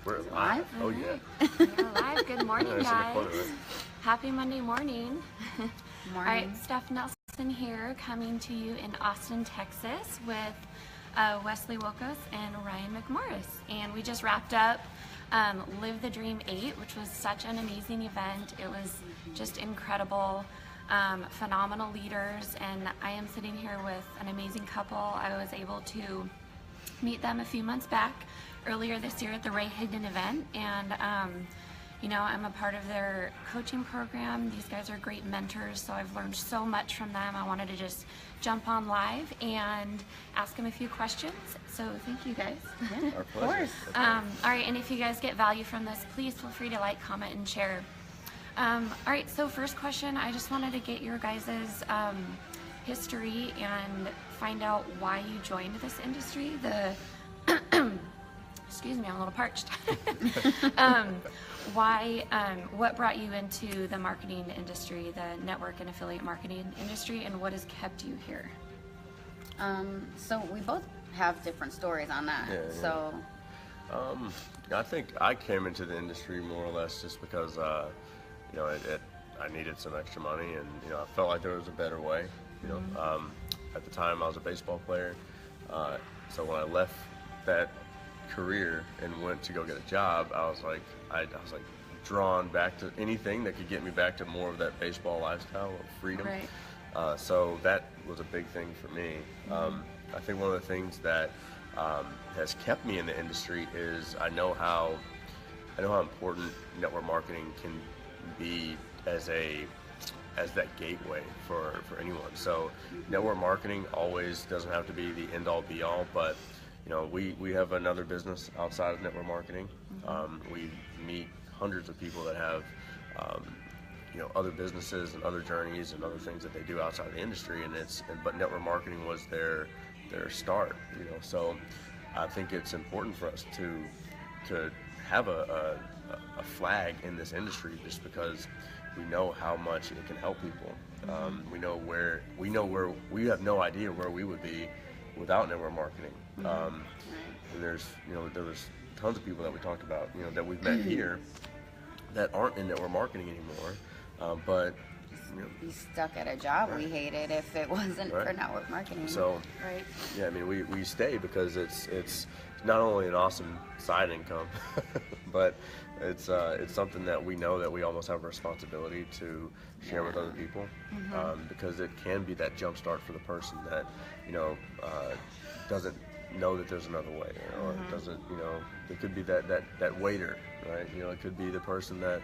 We're live. Oh yeah. We're live. Good morning, Yeah, it's in the corner, guys. right? Happy Monday morning. Morning. All right, Steph Nelson here, coming to you in Austin, Texas, with Wesley Wilkos and Ryan McMorris. And we just wrapped up Live the Dream 8, which was such an amazing event. It was just incredible, phenomenal leaders, and I am sitting here with an amazing couple. I was able to meet them a few months back, earlier this year at the Ray Higdon event, and you know, I'm a part of their coaching program. These guys are great mentors, so I've learned so much from them. I wanted to just jump on live and ask them a few questions, so thank you guys. Yeah, Our of pleasure. course. All right, and if you guys get value from this, please feel free to like, comment, and share. All right, so first question, I just wanted to get your guys' history and find out why you joined this industry. Excuse me, I'm a little parched. What brought you into the marketing industry, the network and affiliate marketing industry, and what has kept you here? So we both have different stories on that. Yeah, yeah. So I think I came into the industry more or less just because, you know, I needed some extra money, and you know, I felt like there was a better way. You know, at the time I was a baseball player, so when I left that career and went to go get a job, I was like drawn back to anything that could get me back to more of that baseball lifestyle of freedom. Right. So that was a big thing for me. I think one of the things that has kept me in the industry is I know how important network marketing can be as that gateway for anyone. So network marketing always doesn't have to be the end all be all, but you know, we have another business outside of network marketing. We meet hundreds of people that have you know, other businesses and other journeys and other things that they do outside of the industry, but network marketing was their start, you know. So I think it's important for us to have a flag in this industry, just because we know how much it can help people. We have no idea where we would be without network marketing. And there was tons of people that we talked about, you know, that we've met here that aren't in network marketing anymore, but you know, be stuck at a job we hated if it wasn't for Right. network marketing. so Right. yeah, I mean, we stay because it's not only an awesome side income, but it's something that we know that we almost have a responsibility to share with other people, because it can be that jump start for the person that, you know, doesn't know that there's another way, or doesn't, you know, it could be that waiter, right? You know, it could be the person that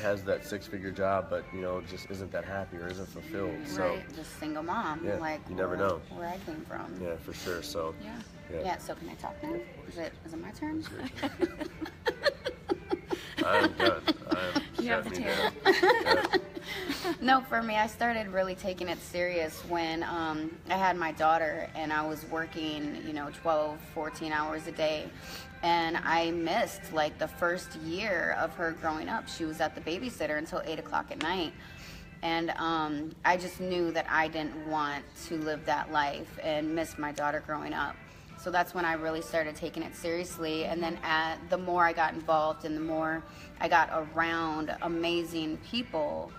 has that six-figure job, but you know, just isn't that happy or isn't fulfilled. So Right. Just single mom, Yeah, like you never know. where I came from. yeah, for sure. So Yeah. Yeah, so can I talk now? Is it my turn? I'm done. You have the shut me tail. down. Yeah. No, for me, I started really taking it serious when I had my daughter, and I was working, you know, 12, 14 hours a day. And I missed like the first year of her growing up. She was at the babysitter until 8 o'clock at night. And I just knew that I didn't want to live that life and miss my daughter growing up. So that's when I really started taking it seriously. And then the more I got involved and the more I got around amazing people,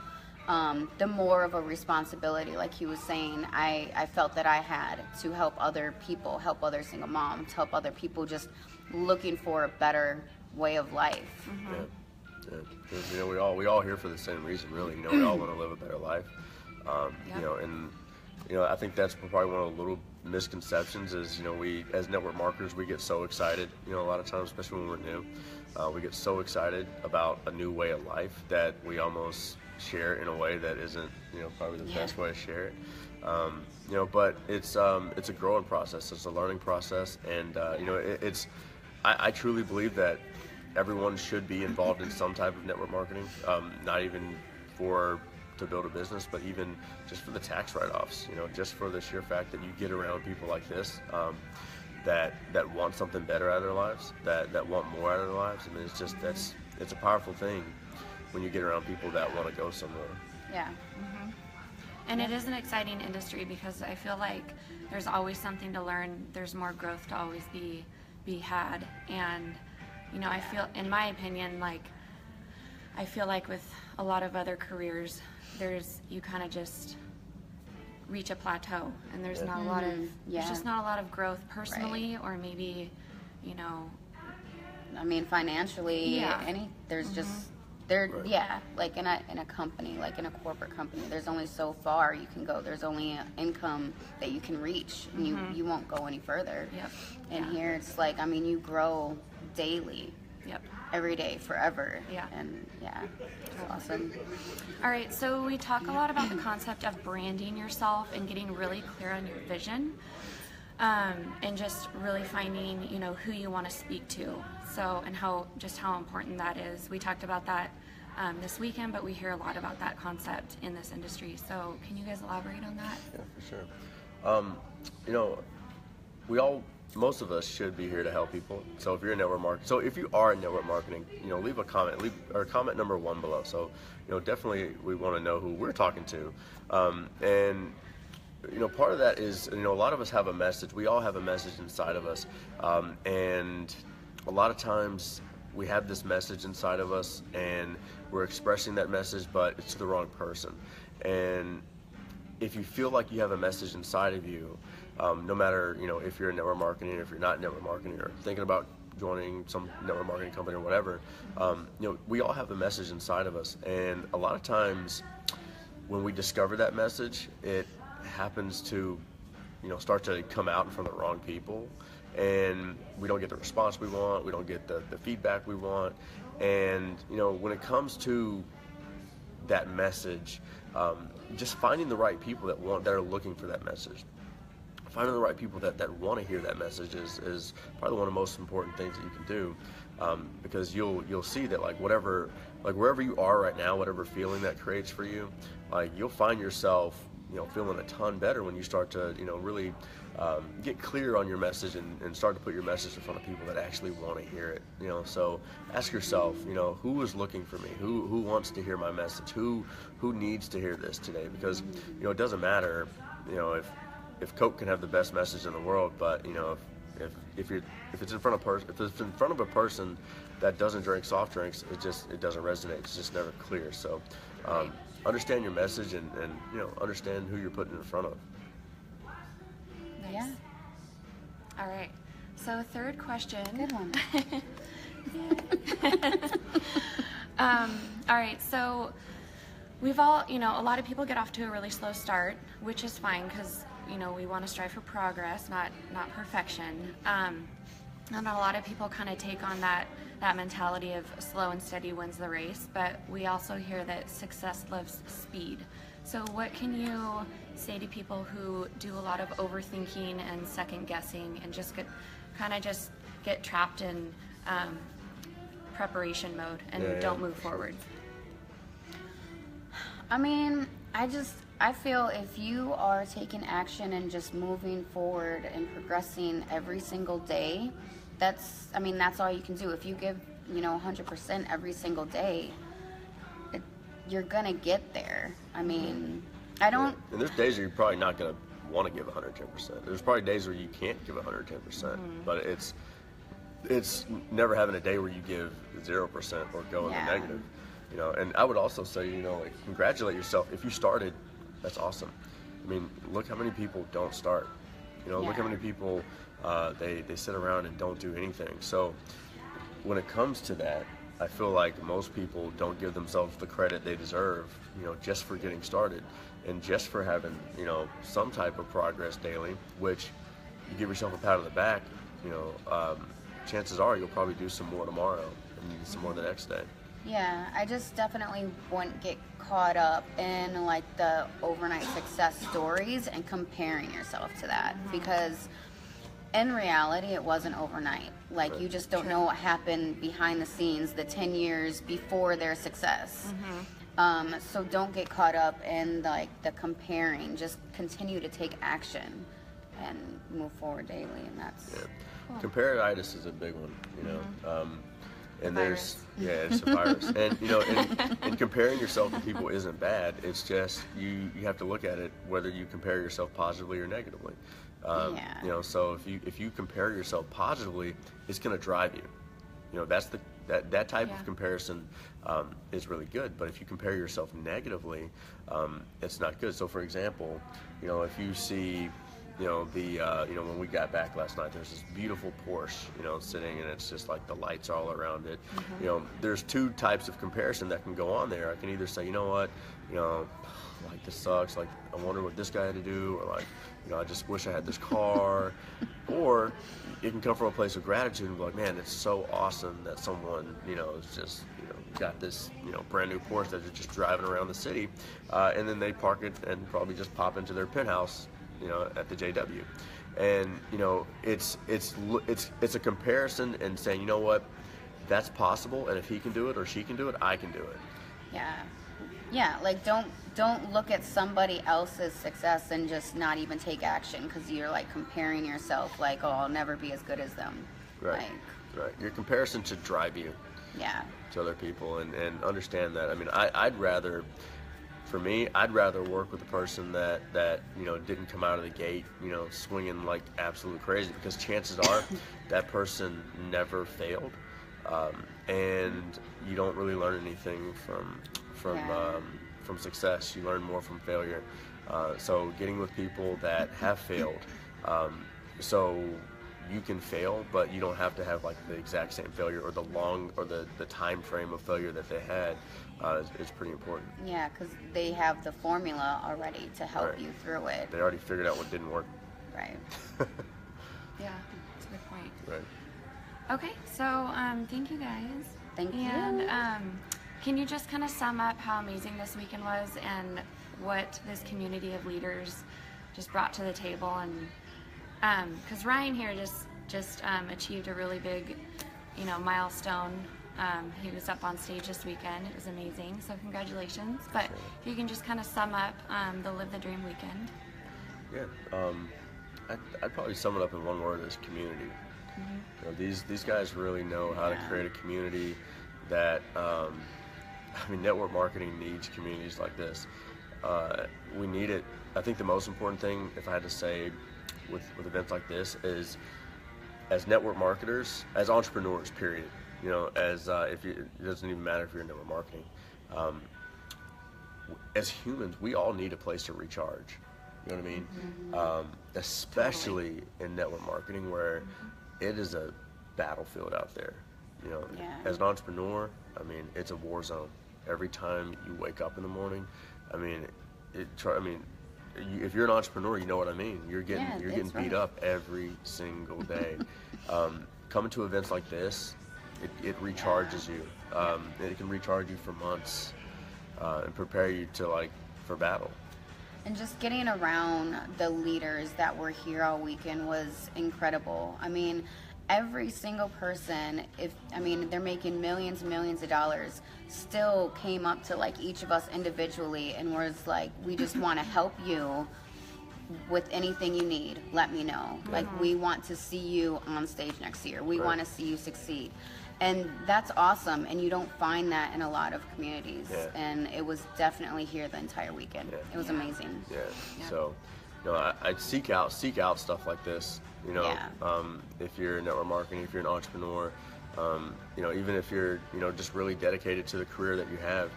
the more of a responsibility, like he was saying, I felt that I had to help other people, help other single moms, help other people just looking for a better way of life. Yeah. 'Cause, you know, we all here for the same reason, really. You know, we all want to live a better life. You know, and you know, I think that's probably one of the little misconceptions is, you know, we as network marketers, we get so excited, you know, a lot of times, especially when we're new, we get so excited about a new way of life that we almost share in a way that isn't, you know, probably the best way to share it. You know, but it's a growing process, it's a learning process, and you know, I truly believe that everyone should be involved in some type of network marketing, not even to build a business, but even just for the tax write-offs, you know, just for the sheer fact that you get around people like this, that want something better out of their lives, that want more out of their lives. I mean, it's just, it's a powerful thing when you get around people that want to go somewhere. Yeah. And it is an exciting industry because I feel like there's always something to learn. There's more growth to always be had. And you know, I feel, in my opinion, like, I feel like with a lot of other careers, you kind of just reach a plateau, and there's not a lot of, there's just not a lot of growth personally, or maybe, you know, I mean, financially, there's just, like in a company, like in a corporate company, there's only so far you can go. There's only an income that you can reach, and you won't go any further. And here it's like, I mean, you grow daily. Every day, forever. And it's awesome. All right, so we talk a lot about the concept of branding yourself and getting really clear on your vision, and just really finding, you know, who you want to speak to. So, and how important that is. We talked about that this weekend, but we hear a lot about that concept in this industry. So can you guys elaborate on that? Yeah, for sure. You know, most of us should be here to help people. So if you're in network marketing, so if you are in network marketing, you know, leave a comment, comment number 1 below. So, you know, definitely we want to know who we're talking to. And, you know, part of that is, you know, a lot of us have a message. We all have a message inside of us. And a lot of times we have this message inside of us and we're expressing that message, but it's to the wrong person. And if you feel like you have a message inside of you, no matter, you know, if you're in network marketing or if you're not in network marketing or thinking about joining some network marketing company or whatever, you know, we all have a message inside of us. And a lot of times when we discover that message, it happens to, you know, start to come out in front of the wrong people. And we don't get the response we want. We don't get the feedback we want. And, you know, when it comes to that message, just finding the right people that are looking for that message. Finding the right people that want to hear that message is probably one of the most important things that you can do, because you'll see that wherever you are right now, whatever feeling that creates for you, like you'll find yourself, you know, feeling a ton better when you start to, you know, really get clear on your message and start to put your message in front of people that actually want to hear it. You know, so ask yourself, you know, who is looking for me? Who wants to hear my message? Who needs to hear this today? Because, you know, it doesn't matter, you know, if Coke can have the best message in the world, but, you know, if it's in front of a person that doesn't drink soft drinks, it doesn't resonate. It's just never clear. So understand your message and you know, understand who you're putting in front of. Nice. Yeah. All right. So third question. Good one. All right. So we've all, you know, a lot of people get off to a really slow start, which is fine because, you know, we want to strive for progress, not perfection. And a lot of people kind of take on that mentality of slow and steady wins the race, but we also hear that success loves speed. So what can you say to people who do a lot of overthinking and second guessing and just get trapped in preparation mode and don't move forward? I mean, I feel if you are taking action and just moving forward and progressing every single day, that's all you can do. If you give, you know, 100% every single day, you're gonna get there. I mean, I don't. Yeah. And there's days where you're probably not gonna want to give 110%. There's probably days where you can't give 110%, but it's never having a day where you give 0% or go in the negative. You know, and I would also say, you know, like, congratulate yourself. If you started, that's awesome. I mean, look how many people don't start. You know, look how many people they sit around and don't do anything. So when it comes to that, I feel like most people don't give themselves the credit they deserve, you know, just for getting started and just for having, you know, some type of progress daily, which you give yourself a pat on the back, you know, chances are you'll probably do some more tomorrow and some more the next day. Yeah, I just definitely wouldn't get caught up in like the overnight success stories and comparing yourself to that, because in reality it wasn't overnight. Like, you just don't know what happened behind the scenes, the 10 years before their success. So don't get caught up in like the comparing. Just continue to take action and move forward daily, and that's cool. Comparatitis is a big one, you know. And it's a virus. And, you know, and comparing yourself to people isn't bad. It's just you have to look at it whether you compare yourself positively or negatively. You know, so if you compare yourself positively, it's going to drive you. that's that type Yeah. of comparison is really good. But if you compare yourself negatively, it's not good. So for example, if you see, when we got back last night, there's this beautiful Porsche, sitting, and it's just like the lights all around it. There's two types of comparison that can go on there. I can either say, like, this sucks, like, I wonder what this guy had to do, or like, I just wish I had this car. Or it can come from a place of gratitude and be like, man, it's so awesome that someone, is just, got this, brand new Porsche that they're just driving around the city, and then they park it and probably just pop into their penthouse, at the JW. And, it's a comparison and saying, you know what, that's possible, and if he can do it or she can do it, I can do it. Yeah, like don't look at somebody else's success and just not even take action because you're like comparing yourself, like, oh, I'll never be as good as them. Right. Right. Your comparison should drive you. Yeah. To other people, and understand that. I mean, I'd rather work with a person that didn't come out of the gate, swinging like absolute crazy, because chances are that person never failed, and you don't really learn anything from success. You learn more from failure. So getting with people that have failed, so you can fail, but you don't have to have like the exact same failure or the time frame of failure that they had. Is pretty important. Yeah, because they have the formula already to help Right. you through it. They already figured out what didn't work. Right. Yeah, that's a good point. Right. Okay, so thank you guys. Thank you. And can you just kind of sum up how amazing this weekend was and what this community of leaders just brought to the table? And because Ryan here just achieved a really big, milestone. He was up on stage this weekend. It was amazing. So congratulations. But if you can just kind of sum up the Live the Dream weekend. Yeah. I'd probably sum it up in one word as community. Mm-hmm. These guys really know how to create a community that, network marketing needs communities like this. We need it. I think the most important thing, if I had to say, with events like this, is as network marketers, as entrepreneurs, period. It doesn't even matter if you're in network marketing. As humans, we all need a place to recharge. You know what I mean? Mm-hmm. Especially in network marketing, where it is a battlefield out there. As an entrepreneur, it's a war zone. Every time you wake up in the morning, if you're an entrepreneur, you know what I mean. You're getting beat up every single day. Coming to events like this, it recharges you. It can recharge you for months and prepare you for battle. And just getting around the leaders that were here all weekend was incredible. Every single person, they're making millions and millions of dollars, still came up to each of us individually and was like, we just want to help you with anything you need. Let me know. We want to see you on stage next year. We want to see you succeed. And that's awesome, and you don't find that in a lot of communities. Yeah. And it was definitely here the entire weekend. It was amazing. Yeah. So, I'd seek out stuff like this. If you're in network marketing, if you're an entrepreneur, even if you're just really dedicated to the career that you have,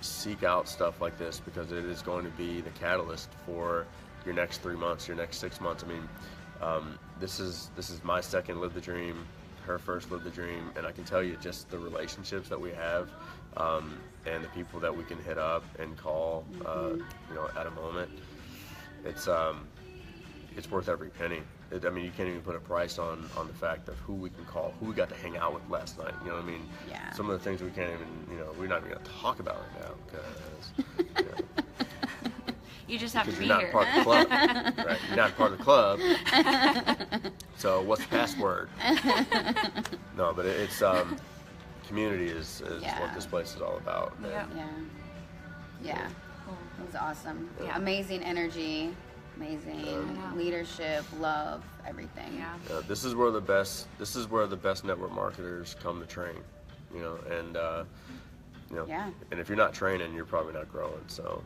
seek out stuff like this, because it is going to be the catalyst for your next 3 months, your next 6 months. This is my second Live the Dream, her first Live the Dream, and I can tell you just the relationships that we have, and the people that we can hit up and call, at a moment. It's worth every penny. You can't even put a price on the fact of who we can call, who we got to hang out with last night. Yeah. Some of the things we can't even, we're not even going to talk about right now, because, You just have to be you're here. not part of the club, right? You're not part of the club. So what's the password? No, but it's community is what this place is all about. Yep. Yeah. Cool. It was awesome. Yeah. Amazing energy, amazing leadership, love, everything. Yeah. This is where the best network marketers come to train, and and if you're not training, you're probably not growing. So,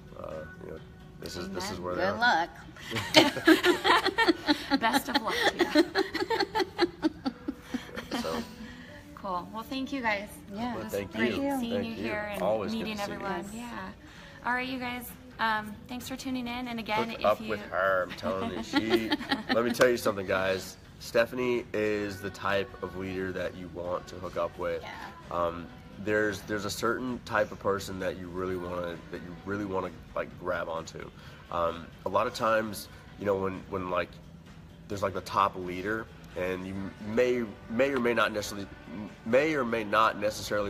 this is where they Good are. luck. Best of luck to you. So, Cool. Cool. Well, thank you guys. Yeah. It was Thank great you. seeing Thank you you. here and Always good meeting to see you. everyone. Yes. Yeah. All right, you guys. Thanks for tuning in. And again, Hook if up you with her. I'm telling you. Let me tell you something, guys. Stephanie is the type of leader that you want to hook up with. Yeah. There's a certain type of person that you really want to like grab onto. A lot of times, you know, when like there's like the top leader, and you may or may not necessarily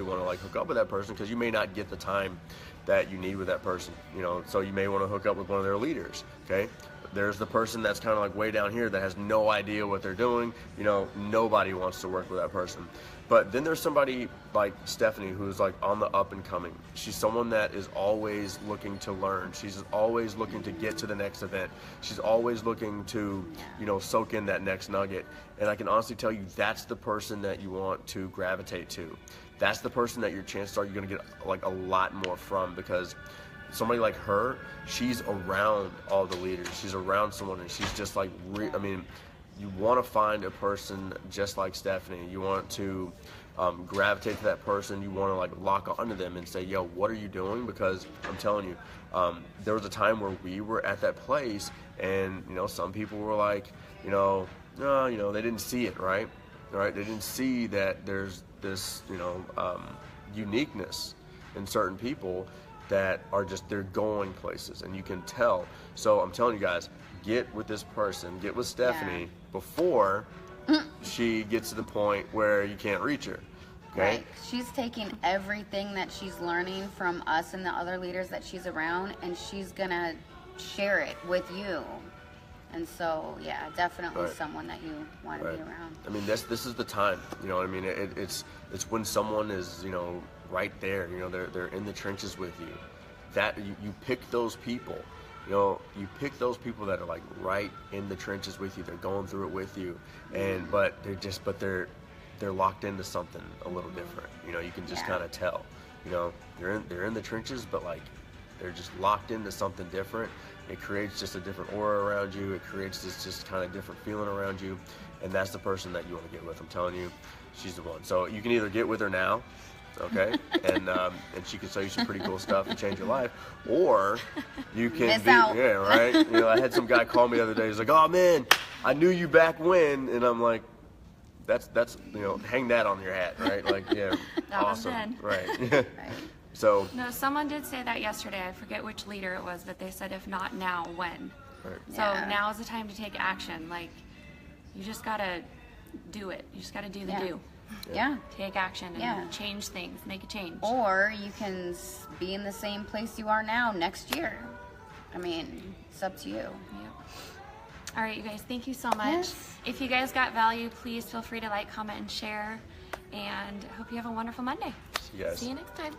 want to like hook up with that person because you may not get the time that you need with that person, you know. So you may want to hook up with one of their leaders. Okay, there's the person that's kind of like way down here that has no idea what they're doing. You know, nobody wants to work with that person. But then there's somebody like Stephanie who's like on the up and coming. She's someone that is always looking to learn. She's always looking to get to the next event. She's always looking to, you know, soak in that next nugget. And I can honestly tell you that's the person that you want to gravitate to. That's the person that your chances are you're going to get like a lot more from, because somebody like her, she's around all the leaders. She's around someone, and she's just like, I mean, you want to find a person just like Stephanie. You want to gravitate to that person. You want to like lock onto them and say, yo, what are you doing? Because I'm telling you, there was a time where we were at that place, and, you know, some people were like, no, you know, they didn't see it, right? They didn't see that there's this, you know, uniqueness in certain people that are just, they're going places, and you can tell. So I'm telling you guys, get with this person, get with Stephanie before she gets to the point where you can't reach her. Okay? Right. She's taking everything that she's learning from us and the other leaders that she's around, and she's gonna share it with you. And so, yeah, definitely someone that you want to be around. I mean, this is the time. You know what I mean? It's when someone is, you know, right there. You know, they're in the trenches with you. That you pick those people. You know, you pick those people that are like right in the trenches with you. They're going through it with you, and but they're locked into something a little different. You know, you can just kind of tell. You know, they're in the trenches, but like they're just locked into something different. It creates just a different aura around you. It creates this just kind of different feeling around you, and that's the person that you want to get with. I'm telling you, she's the one. So you can either get with her now, okay, and she can show you some pretty cool stuff and change your life, or you can Miss out. yeah, right. You know, I had some guy call me the other day. He's like, "Oh man, I knew you back when," and I'm like, "That's you know, hang that on your hat, right? Like, yeah, That was awesome, then. right?" So No, someone did say that yesterday. I forget which leader it was, but they said, if not now, when? right. So Yeah. now is the time to take action. Like, you just gotta do it. You just gotta do the do. Yeah. Take action and Yeah. change things. Make a change. Or you can be in the same place you are now next year. I mean, it's up to you. Yep. All right, you guys, thank you so much. Yes. If you guys got value, please feel free to like, comment, and share. And I hope you have a wonderful Monday. See you guys. See you next time.